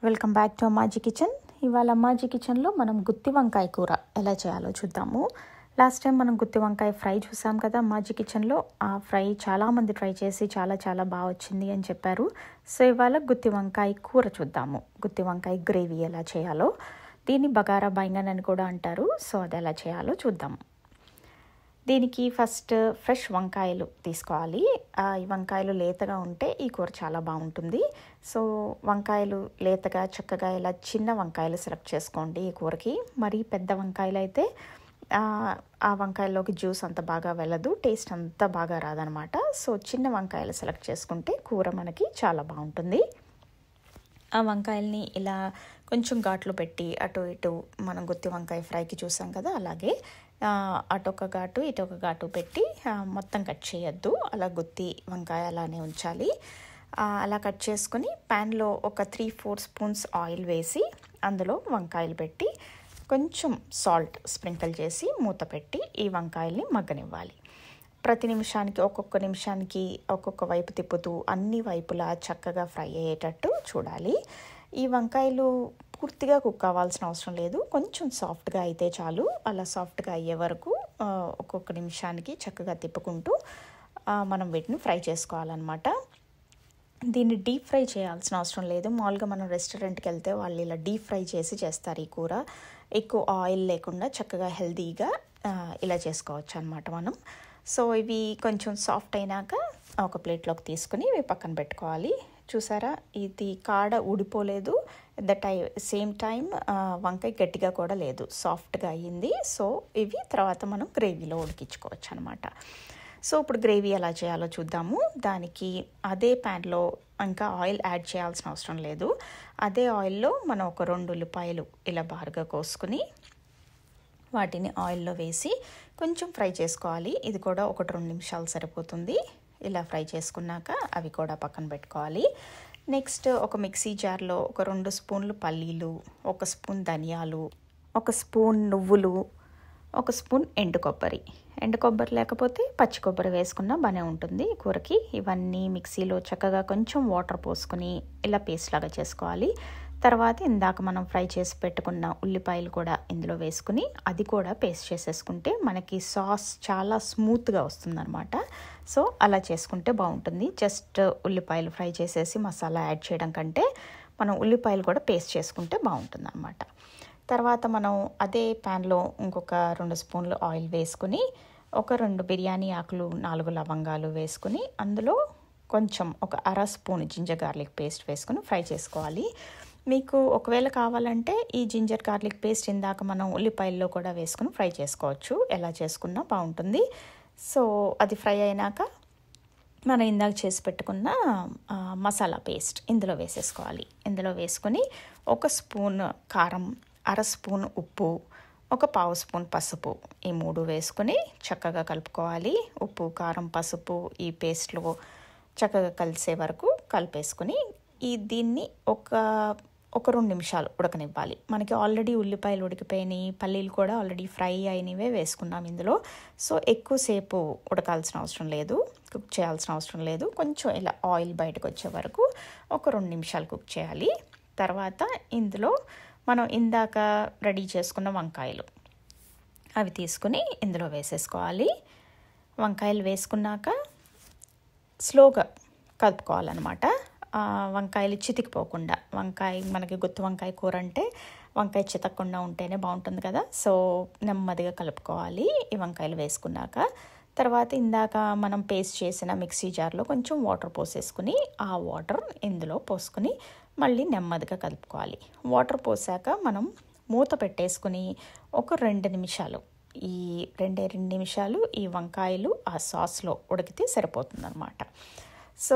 Welcome back to Ammaji kitchen. ఇవాళ అమ్మాజీ కిచెన్లో మనం గుత్తి వంకాయ కూర ఎలా చేయాలో చూద్దాము. లాస్ట్ టైం మనం గుత్తి వంకాయ ఫ్రై చూసాం కదా అమ్మాజీ కిచెన్లో. ఆ ఫ్రై చాలామంది ట్రై చేసి చాలా బాగా వచ్చింది అని చెప్పారు. సో ఇవాళ గుత్తి వంకాయ కూర చూద్దాము. గుత్తి వంకాయ గ్రేవీ ఎలా చేయాలో, దీన్ని బగారా బైంగన్ అని కూడా అంటారు. సో అది ఎలా చేయాలో చూద్దాము. దీనికి ఫస్ట్ ఫ్రెష్ వంకాయలు తీసుకోవాలి. ఈ వంకాయలు లేతగా ఉంటే ఈ కూర చాలా బాగుంటుంది. సో వంకాయలు లేతగా చక్కగా ఇలా చిన్న వంకాయలు సెలెక్ట్ చేసుకోండి ఈ కూరకి. మరి పెద్ద వంకాయలు అయితే ఆ వంకాయల్లోకి జ్యూస్ అంత బాగా వెళ్ళదు, టేస్ట్ అంత బాగా రాదనమాట. సో చిన్న వంకాయలు సెలెక్ట్ చేసుకుంటే కూర మనకి చాలా బాగుంటుంది. ఆ వంకాయల్ని ఇలా కొంచెం ఘాట్లు పెట్టి అటు ఇటు మనం గుత్తి వంకాయ ఫ్రైకి చూసాం కదా, అలాగే అటొక ఘాటు ఇటొక ఘాటు పెట్టి మొత్తం కట్ చేయొద్దు. అలా గుత్తి వంకాయ అలానే ఉంచాలి. అలా కట్ చేసుకొని ప్యాన్లో ఒక 3-4 స్పూన్స్ ఆయిల్ వేసి అందులో వంకాయలు పెట్టి కొంచెం సాల్ట్ స్ప్రింకిల్ చేసి మూత పెట్టి ఈ వంకాయల్ని మగ్గనివ్వాలి. ప్రతి నిమిషానికి ఒక్కొక్క నిమిషానికి ఒక్కొక్క వైపు తిప్పుతూ అన్ని వైపులా చక్కగా ఫ్రై అయ్యేటట్టు చూడాలి. ఈ వంకాయలు పూర్తిగా కుక్ అవ్వాల్సిన అవసరం లేదు, కొంచెం సాఫ్ట్గా అయితే చాలు. అలా సాఫ్ట్గా అయ్యే వరకు ఒక్కొక్క నిమిషానికి చక్కగా తిప్పుకుంటూ మనం వీటిని ఫ్రై చేసుకోవాలన్నమాట. దీన్ని డీప్ ఫ్రై చేయాల్సిన అవసరం లేదు. మామూలుగా మనం రెస్టారెంట్కి వెళ్తే వాళ్ళు ఇలా డీప్ ఫ్రై చేసి చేస్తారు ఈ కూర. ఎక్కువ ఆయిల్ లేకుండా చక్కగా హెల్తీగా ఇలా చేసుకోవచ్చు అనమాట మనం. సో ఇవి కొంచెం సాఫ్ట్ అయినాక ఒక ప్లేట్లోకి తీసుకుని ఇవి పక్కన పెట్టుకోవాలి. చూసారా, ఇది కాడ ఊడిపోలేదు, సేమ్ టైం వంకాయ గట్టిగా కూడా లేదు, సాఫ్ట్గా అయ్యింది. సో ఇవి తర్వాత మనం గ్రేవీలో ఉడికించుకోవచ్చు అనమాట. సో ఇప్పుడు గ్రేవీ ఎలా చేయాలో చూద్దాము. దానికి అదే ప్యాన్లో ఇంకా ఆయిల్ యాడ్ చేయాల్సిన అవసరం లేదు. అదే ఆయిల్లో మనం ఒక 2 ఉల్లిపాయలు ఇలా బారుగా కోసుకుని వాటిని ఆయిల్లో వేసి కొంచెం ఫ్రై చేసుకోవాలి. ఇది కూడా 1-2 నిమిషాలు సరిపోతుంది. ఇలా ఫ్రై చేసుకున్నాక అవి కూడా పక్కన పెట్టుకోవాలి. నెక్స్ట్ ఒక మిక్సీ జార్లో ఒక 2 స్పూన్లు పల్లీలు, 1 స్పూన్ ధనియాలు, 1 స్పూన్ నువ్వులు, 1 స్పూన్ ఎండు కొబ్బరి లేకపోతే పచ్చి కొబ్బరి వేసుకున్నా బాగానే ఉంటుంది కూరకి. ఇవన్నీ మిక్సీలో చక్కగా కొంచెం వాటర్ పోసుకొని ఇలా పేస్ట్ లాగా చేసుకోవాలి. తర్వాత ఇందాక మనం ఫ్రై చేసి పెట్టుకున్న ఉల్లిపాయలు కూడా ఇందులో వేసుకుని అది కూడా పేస్ట్ చేసేసుకుంటే మనకి సాస్ చాలా స్మూత్గా వస్తుందన్నమాట. సో అలా చేసుకుంటే బాగుంటుంది. జస్ట్ ఉల్లిపాయలు ఫ్రై చేసేసి మసాలా యాడ్ చేయడం కంటే మనం ఉల్లిపాయలు కూడా పేస్ట్ చేసుకుంటే బాగుంటుంది అన్నమాట. తర్వాత మనం అదే ప్యాన్లో ఇంకొక 2 స్పూన్లు ఆయిల్ వేసుకుని ఒక 2 బిర్యానీ ఆకులు, 4 లవంగాలు వేసుకుని అందులో కొంచెం ఒక 1/2 స్పూన్ జింజర్ గార్లిక్ పేస్ట్ వేసుకుని ఫ్రై చేసుకోవాలి. మీకు ఒకవేళ కావాలంటే ఈ జింజర్ గార్లిక్ పేస్ట్ ఇందాక మనం ఉల్లిపాయల్లో కూడా వేసుకుని ఫ్రై చేసుకోవచ్చు, ఎలా చేసుకున్నా బాగుంటుంది. సో అది ఫ్రై అయినాక మనం ఇందాక చేసి పెట్టుకున్న మసాలా పేస్ట్ ఇందులో వేసేసుకోవాలి. ఇందులో వేసుకొని 1 స్పూన్ కారం, 1/2 స్పూన్ ఉప్పు, 1/4 స్పూన్ పసుపు, ఈ 3 వేసుకొని చక్కగా కలుపుకోవాలి. ఉప్పు, కారం, పసుపు ఈ పేస్ట్లో చక్కగా కలిసే వరకు కలిపేసుకుని దీన్ని ఒక 2 నిమిషాలు ఉడకనివ్వాలి. మనకి ఆల్రెడీ ఉల్లిపాయలు ఉడికిపోయినాయి, పల్లీలు కూడా ఆల్రెడీ ఫ్రై అయినవే వేసుకున్నాం ఇందులో. సో ఎక్కువసేపు ఉడకాల్సిన అవసరం లేదు, కుక్ చేయాల్సిన అవసరం లేదు. కొంచెం ఇలా ఆయిల్ బయటకు వచ్చే వరకు ఒక 2 నిమిషాలు కుక్ చేయాలి. తర్వాత ఇందులో మనం ఇందాక రెడీ చేసుకున్న వంకాయలు అవి తీసుకుని ఇందులో వేసేసుకోవాలి. వంకాయలు వేసుకున్నాక స్లోగా కలుపుకోవాలన్నమాట. వంకాయలు చితికిపోకుండా. మనకి గుత్తి వంకాయ కూర అంటే వంకాయ చితకకుండా ఉంటేనే బాగుంటుంది కదా. సో నెమ్మదిగా కలుపుకోవాలి ఈ వంకాయలు వేసుకున్నాక. తర్వాత ఇందాక మనం పేస్ట్ చేసిన మిక్సీ జార్లో కొంచెం వాటర్ పోసేసుకుని ఆ వాటర్ ఇందులో పోసుకుని మళ్ళీ నెమ్మదిగా కలుపుకోవాలి. వాటర్ పోసాక మనం మూత పెట్టేసుకుని ఒక 2 నిమిషాలు, ఈ 2 నిమిషాలు ఈ వంకాయలు ఆ సాస్లో ఉడికితే సరిపోతుందన్నమాట. సో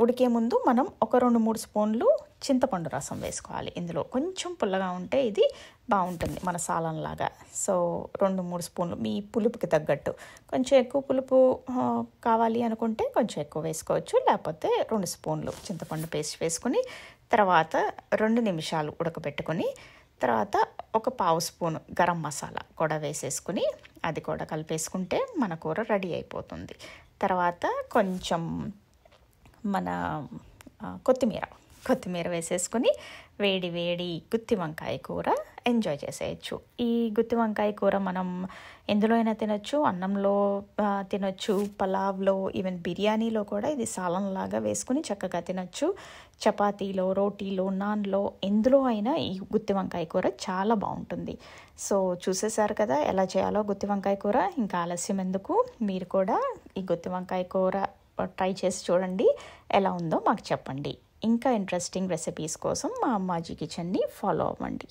ఉడికే ముందు మనం ఒక 2-3 స్పూన్లు చింతపండు రసం వేసుకోవాలి. ఇందులో కొంచెం పుల్లగా ఉంటే ఇది బాగుంటుంది మన సాలంలాగా. సో 2-3 స్పూన్లు మీ పులుపుకి తగ్గట్టు. కొంచెం ఎక్కువ పులుపు కావాలి అనుకుంటే కొంచెం ఎక్కువ వేసుకోవచ్చు, లేకపోతే 2 స్పూన్లు చింతపండు పేస్ట్ వేసుకుని తర్వాత 2 నిమిషాలు ఉడకబెట్టుకొని తర్వాత ఒక 1/4 స్పూన్ గరం మసాలా కూడా వేసేసుకుని అది కూడా కలిపేసుకుంటే మన కూర రెడీ అయిపోతుంది. తర్వాత కొంచెం మన కొత్తిమీర కొత్తిమీర వేసేసుకొని వేడి వేడి గుత్తి వంకాయ కూర ఎంజాయ్ చేసేయచ్చు. ఈ గుత్తి వంకాయ కూర మనం ఎందులో అయినా తినొచ్చు, అన్నంలో తినొచ్చు, పలావ్లో, ఈవెన్ బిర్యానీలో కూడా ఇది సాలంలాగా వేసుకుని చక్కగా తినొచ్చు. చపాతీలో, రోటీలో, నాన్లో ఎందులో అయినా ఈ గుత్తి వంకాయ కూర చాలా బాగుంటుంది. సో చూసేశారు కదా ఎలా చేయాలో గుత్తి వంకాయ కూర. ఇంకా ఆలస్యం ఎందుకు, మీరు కూడా ఈ గుత్తి వంకాయ కూర ట్రై చేసి చూడండి, ఎలా ఉందో మాకు చెప్పండి. ఇంకా ఇంట్రెస్టింగ్ రెసిపీస్ కోసం మా అమ్మాజీ కిచెన్ని ఫాలో అవ్వండి.